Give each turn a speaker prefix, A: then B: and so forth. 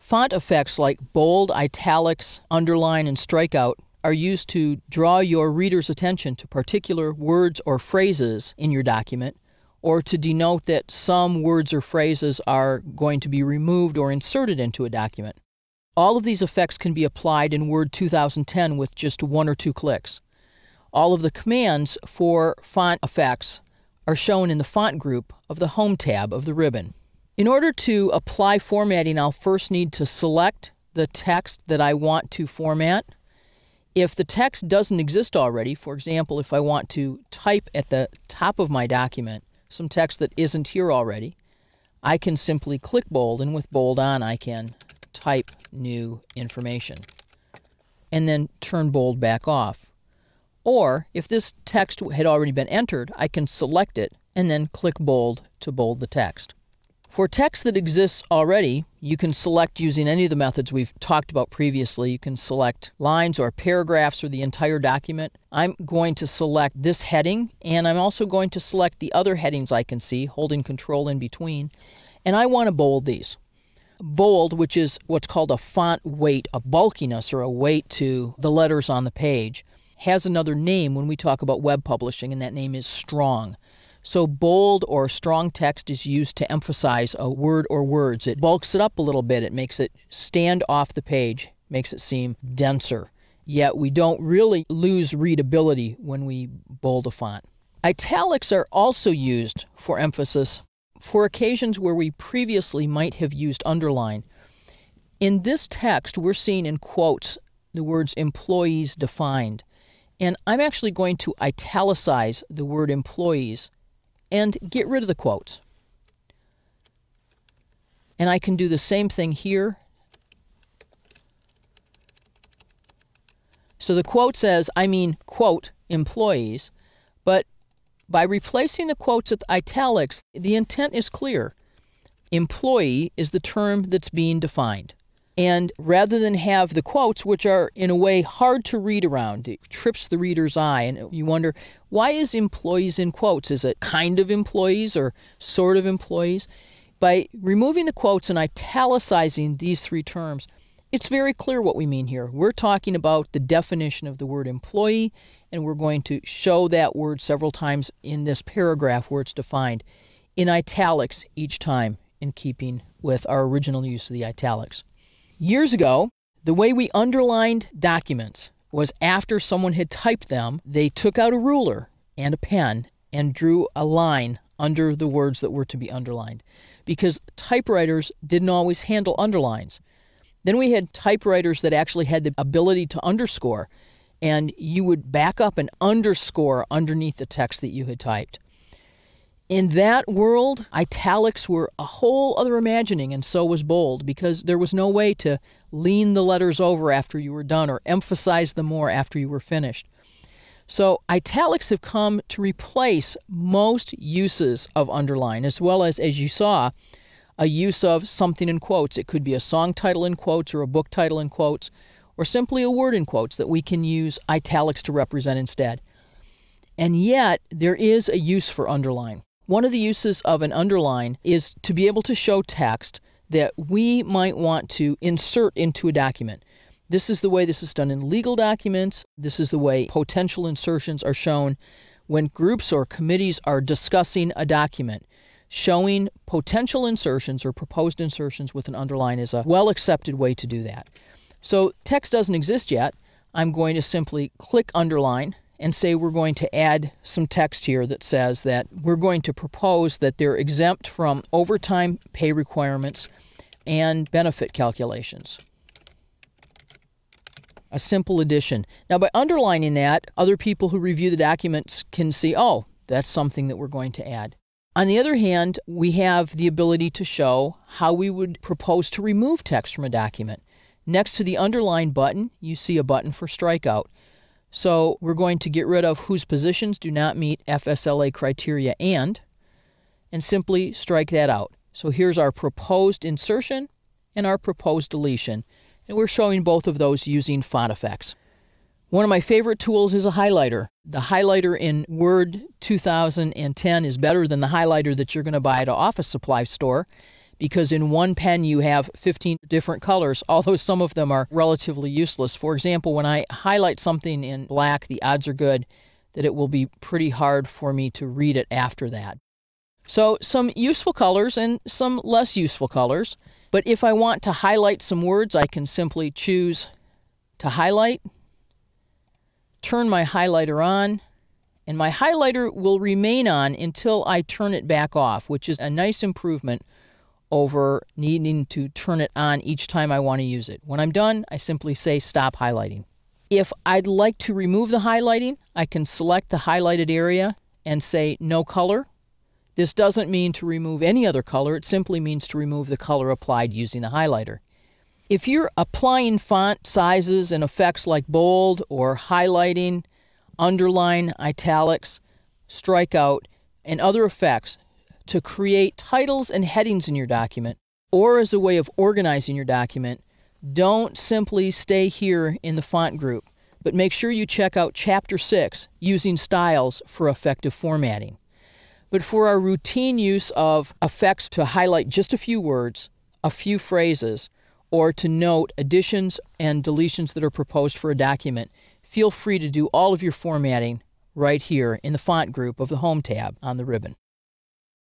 A: Font effects like bold, italics, underline, and strikeout are used to draw your reader's attention to particular words or phrases in your document, or to denote that some words or phrases are going to be removed or inserted into a document. All of these effects can be applied in Word 2010 with just 1 or 2 clicks. All of the commands for font effects are shown in the font group of the Home tab of the ribbon. In order to apply formatting, I'll first need to select the text that I want to format. If the text doesn't exist already, for example, if I want to type at the top of my document some text that isn't here already, I can simply click bold, and with bold on I can type new information and then turn bold back off. Or if this text had already been entered, I can select it and then click bold to bold the text. For text that exists already, you can select using any of the methods we've talked about previously. You can select lines or paragraphs or the entire document. I'm going to select this heading, and I'm also going to select the other headings I can see, holding Control in between, and I want to bold these. Bold, which is what's called a font weight, a bulkiness or a weight to the letters on the page, has another name when we talk about web publishing, and that name is strong. So bold or strong text is used to emphasize a word or words. It bulks it up a little bit. It makes it stand off the page, makes it seem denser. Yet we don't really lose readability when we bold a font. Italics are also used for emphasis for occasions where we previously might have used underline. In this text, we're seeing in quotes the words employees defined. And I'm actually going to italicize the word employees and get rid of the quotes. And I can do the same thing here. So the quote says, I mean, quote, employees, but by replacing the quotes with italics, the intent is clear. Employee is the term that's being defined. And rather than have the quotes, which are in a way hard to read around, it trips the reader's eye, and you wonder, why is employees in quotes? Is it kind of employees or sort of employees? By removing the quotes and italicizing these 3 terms, it's very clear what we mean here. We're talking about the definition of the word employee, and we're going to show that word several times in this paragraph where it's defined in italics each time, in keeping with our original use of the italics. Years ago, the way we underlined documents was after someone had typed them, they took out a ruler and a pen and drew a line under the words that were to be underlined, because typewriters didn't always handle underlines. Then we had typewriters that actually had the ability to underscore, and you would back up and underscore underneath the text that you had typed. In that world, italics were a whole other imagining, and so was bold, because there was no way to lean the letters over after you were done or emphasize them more after you were finished. So italics have come to replace most uses of underline, as well as you saw, a use of something in quotes. It could be a song title in quotes or a book title in quotes, or simply a word in quotes that we can use italics to represent instead. And yet, there is a use for underline. One of the uses of an underline is to be able to show text that we might want to insert into a document. This is the way this is done in legal documents. This is the way potential insertions are shown when groups or committees are discussing a document. Showing potential insertions or proposed insertions with an underline is a well-accepted way to do that. So text doesn't exist yet. I'm going to simply click underline and say we're going to add some text here that says that we're going to propose that they're exempt from overtime pay requirements and benefit calculations. A simple addition. Now, by underlining that, other people who review the documents can see, oh, that's something that we're going to add. On the other hand, we have the ability to show how we would propose to remove text from a document. Next to the underline button, you see a button for strikeout. So we're going to get rid of whose positions do not meet FSLA criteria and simply strike that out. So here's our proposed insertion and our proposed deletion. And we're showing both of those using font effects. One of my favorite tools is a highlighter. The highlighter in Word 2010 is better than the highlighter that you're going to buy at an office supply store because in one pen you have 15 different colors, although some of them are relatively useless. For example, when I highlight something in black, the odds are good that it will be pretty hard for me to read it after that. So some useful colors and some less useful colors. But if I want to highlight some words, I can simply choose to highlight, turn my highlighter on, and my highlighter will remain on until I turn it back off, which is a nice improvement over needing to turn it on each time I want to use it. When I'm done, I simply say stop highlighting. If I'd like to remove the highlighting, I can select the highlighted area and say no color. This doesn't mean to remove any other color. It simply means to remove the color applied using the highlighter. If you're applying font sizes and effects like bold or highlighting, underline, italics, strikeout, and other effects to create titles and headings in your document, or as a way of organizing your document, don't simply stay here in the font group, but make sure you check out Chapter 6, Using Styles for Effective Formatting. But for our routine use of effects to highlight just a few words, a few phrases, or to note additions and deletions that are proposed for a document, feel free to do all of your formatting right here in the font group of the Home tab on the ribbon.